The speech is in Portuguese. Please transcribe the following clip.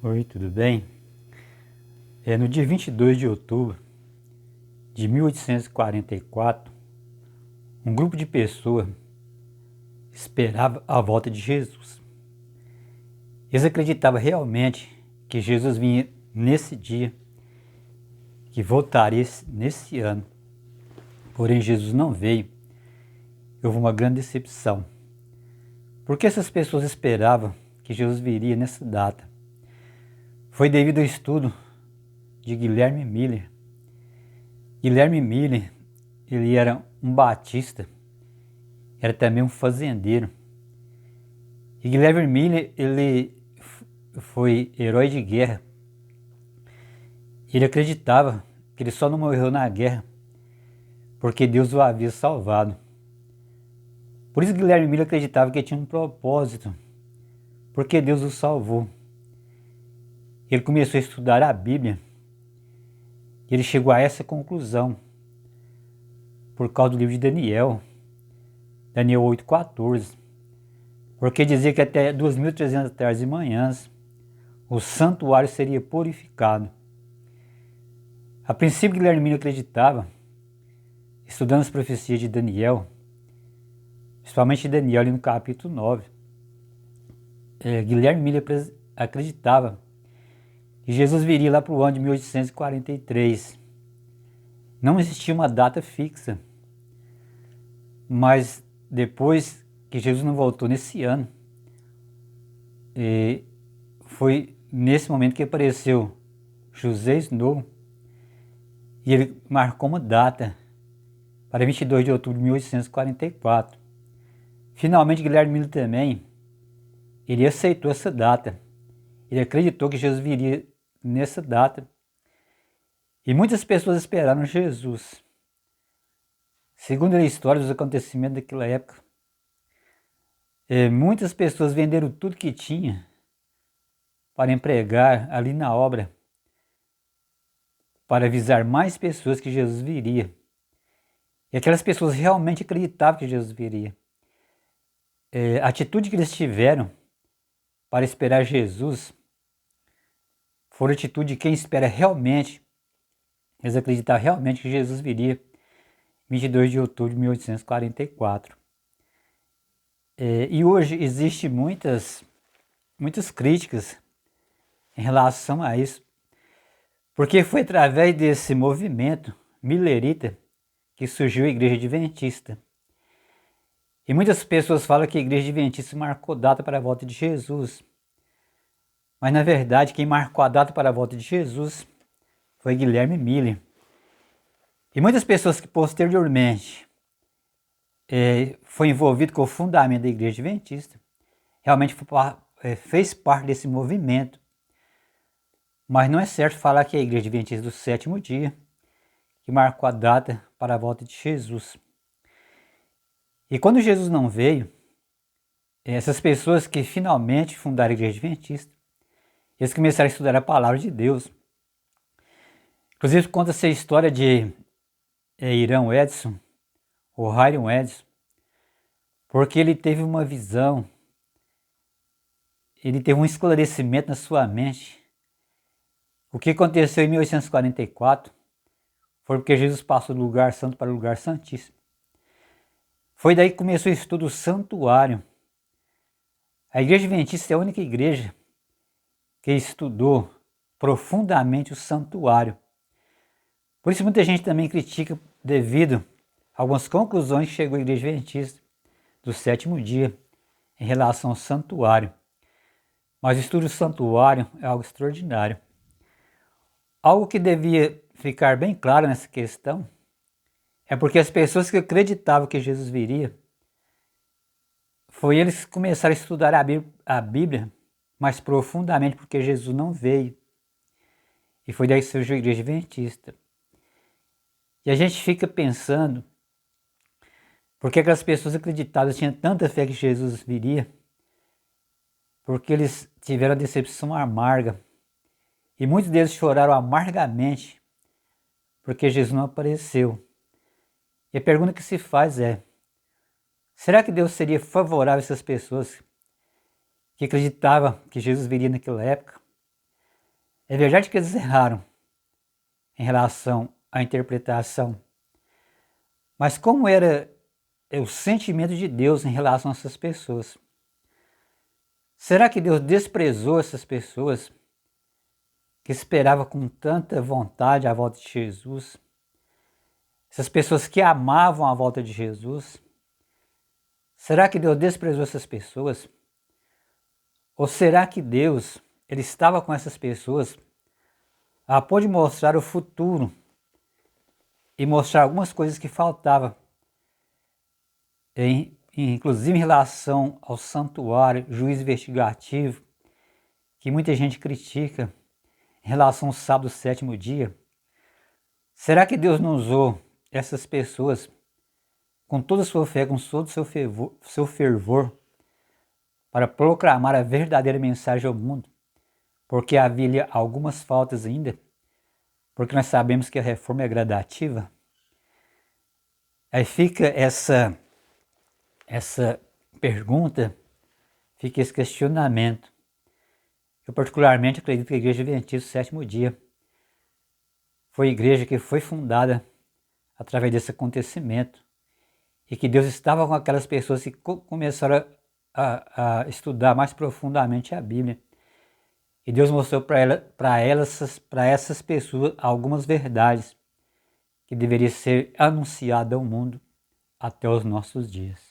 Oi, tudo bem? No dia 22 de outubro de 1844, um grupo de pessoas esperava a volta de Jesus. Eles acreditavam realmente que Jesus vinha nesse dia, que voltaria nesse ano. Porém, Jesus não veio. Houve uma grande decepção. Por que essas pessoas esperavam que Jesus viria nessa data? Foi devido ao estudo de Guilherme Miller. Guilherme Miller, ele era um batista, era também um fazendeiro. E Guilherme Miller, ele foi herói de guerra. Ele acreditava que ele só não morreu na guerra porque Deus o havia salvado. Por isso Guilherme Miller acreditava que tinha um propósito, porque Deus o salvou. Ele começou a estudar a Bíblia e ele chegou a essa conclusão por causa do livro de Daniel 8,14, porque dizia que até 2.300 tardes e manhãs o santuário seria purificado. A princípio, Guilherme Miller acreditava, estudando as profecias de Daniel, principalmente Daniel ali no capítulo 9, Guilherme Miller acreditava que Jesus viria lá para o ano de 1843. Não existia uma data fixa, mas depois que Jesus não voltou nesse ano, foi nesse momento que apareceu José Snow e ele marcou uma data para 22 de outubro de 1844. Finalmente, Guilherme Miller também, ele aceitou essa data. Ele acreditou que Jesus viria nessa data. E muitas pessoas esperaram Jesus. Segundo a história dos acontecimentos daquela época, muitas pessoas venderam tudo que tinha para empregar ali na obra, para avisar mais pessoas que Jesus viria. E aquelas pessoas realmente acreditavam que Jesus viria. A atitude que eles tiveram para esperar Jesus foi a atitude de quem espera realmente. Eles acreditavam realmente que Jesus viria 22 de outubro de 1844. E hoje existem muitas críticas em relação a isso, porque foi através desse movimento millerita que surgiu a Igreja Adventista. E muitas pessoas falam que a Igreja Adventista marcou data para a volta de Jesus. Mas na verdade quem marcou a data para a volta de Jesus foi Guilherme Miller. E muitas pessoas que posteriormente foi envolvido com o fundamento da Igreja Adventista, realmente fez parte desse movimento. Mas não é certo falar que é a Igreja Adventista do sétimo dia que marcou a data para a volta de Jesus. E quando Jesus não veio, essas pessoas que finalmente fundaram a Igreja Adventista, eles começaram a estudar a palavra de Deus. Inclusive conta-se a história de Hiram Edson, ou Hiram Edson, porque ele teve uma visão, ele teve um esclarecimento na sua mente. O que aconteceu em 1844 foi porque Jesus passou do lugar santo para o lugar santíssimo. Foi daí que começou o estudo do santuário. A Igreja Adventista é a única igreja que estudou profundamente o santuário. Por isso muita gente também critica devido a algumas conclusões que chegou a Igreja Adventista do sétimo dia em relação ao santuário. Mas o estudo do santuário é algo extraordinário. Algo que devia ficar bem claro nessa questão é porque as pessoas que acreditavam que Jesus viria, foi eles que começaram a estudar a Bíblia mais profundamente, porque Jesus não veio. E foi daí que surgiu a Igreja Adventista. E a gente fica pensando, porque aquelas pessoas acreditadas tinham tanta fé que Jesus viria, porque eles tiveram a decepção amarga. E muitos deles choraram amargamente, porque Jesus não apareceu. E a pergunta que se faz é, será que Deus seria favorável a essas pessoas que acreditavam que Jesus viria naquela época? É verdade que eles erraram em relação à interpretação, mas como era o sentimento de Deus em relação a essas pessoas? Será que Deus desprezou essas pessoas que esperavam com tanta vontade a volta de Jesus? Essas pessoas que amavam a volta de Jesus? Será que Deus desprezou essas pessoas? Ou será que Deus ele estava com essas pessoas a ponto de mostrar o futuro e mostrar algumas coisas que faltavam, inclusive em relação ao santuário, juízo investigativo, que muita gente critica, em relação ao sábado, sétimo dia? Será que Deus não usou essas pessoas com toda a sua fé, com todo o seu fervor, para proclamar a verdadeira mensagem ao mundo? Porque havia algumas faltas ainda, porque nós sabemos que a reforma é gradativa. Aí fica essa pergunta, fica esse questionamento. Eu particularmente acredito que a Igreja Adventista do Sétimo Dia foi a igreja que foi fundada através desse acontecimento e que Deus estava com aquelas pessoas que começaram a estudar mais profundamente a Bíblia. E Deus mostrou para essas pessoas algumas verdades que deveriam ser anunciadas ao mundo até os nossos dias.